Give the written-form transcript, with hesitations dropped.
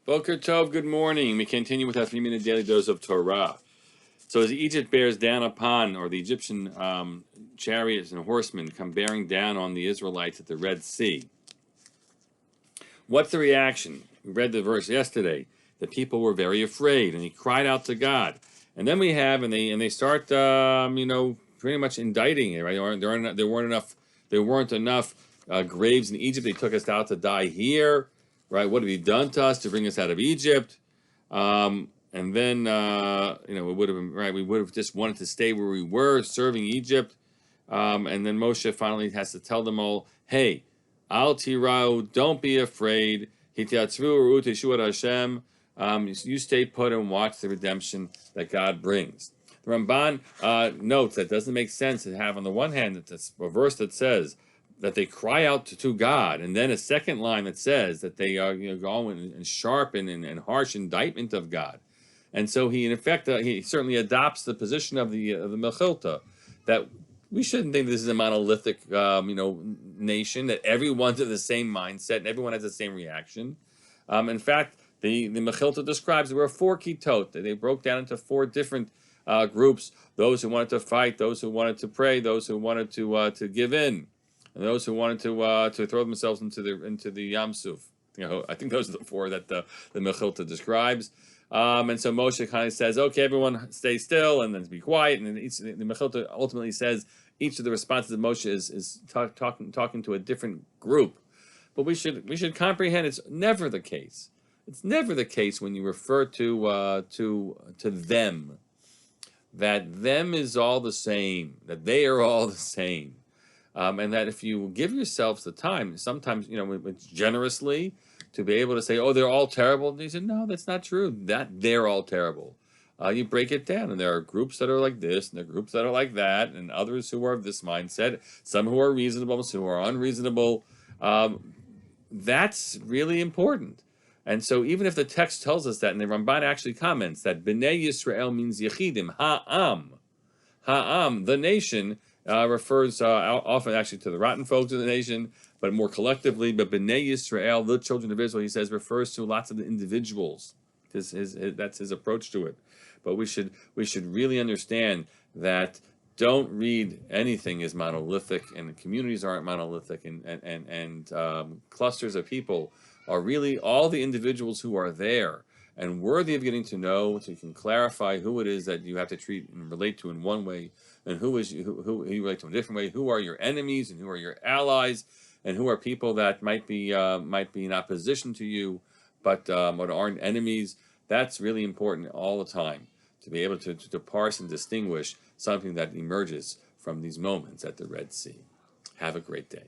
Boker Tov, good morning. We continue with our 3-minute daily dose of Torah. So as Egypt bears down upon, or the Egyptian chariots and horsemen come bearing down on the Israelites at the Red Sea, what's the reaction? We read the verse yesterday. The people were very afraid, and he cried out to God. And then we have, and they start, pretty much indicting it. Right? There weren't enough graves in Egypt. They took us out to die here. Right? What have you done to us to bring us out of Egypt? And then, it would have been right. We would have just wanted to stay where we were, serving Egypt. And then Moshe finally has to tell them all, "Hey, al tirau, don't be afraid. Hitiatzvu u'ru teshuat Hashem. You stay put and watch the redemption that God brings." The Ramban notes that it doesn't make sense to have on the one hand that's a verse that says that they cry out to God, and then a second line that says that they go and sharp and harsh indictment of God. And so he, in effect, he certainly adopts the position of the Mechilta, that we shouldn't think this is a monolithic, nation, that everyone's of the same mindset and everyone has the same reaction. In fact, the Mechilta describes there were 4 kitot. They broke down into 4 different groups: those who wanted to fight, those who wanted to pray, those who wanted to give in, and those who wanted to throw themselves into the Yam Suf. I think those are the 4 that the Mechilta describes. And so Moshe kind of says, "Okay, everyone, stay still, and then be quiet." And then the Mechilta ultimately says each of the responses of Moshe is talking to a different group. But we should comprehend it's never the case. It's never the case when you refer to them, that them is all the same, that they are all the same. And that if you give yourselves the time, sometimes, generously, to be able to say, "Oh, they're all terrible." And he said, "No, that's not true. That they're all terrible." You break it down, and there are groups that are like this, and there are groups that are like that, and others who are of this mindset, some who are reasonable, some who are unreasonable. That's really important. And so even if the text tells us that, and the Ramban actually comments that Bnei Yisrael means Yechidim, Ha'am, the nation, refers often actually to the rotten folks of the nation, but more collectively. But Bnei Yisrael, the children of Israel, he says, refers to lots of the individuals. That's his approach to it. But we should really understand that don't read anything as monolithic, and the communities aren't monolithic, and clusters of people are really all the individuals who are there and worthy of getting to know, so you can clarify who it is that you have to treat and relate to in one way, and who you relate to in a different way. Who are your enemies, and who are your allies, and who are people that might be in opposition to you, but aren't enemies. That's really important all the time, to be able to parse and distinguish something that emerges from these moments at the Red Sea. Have a great day.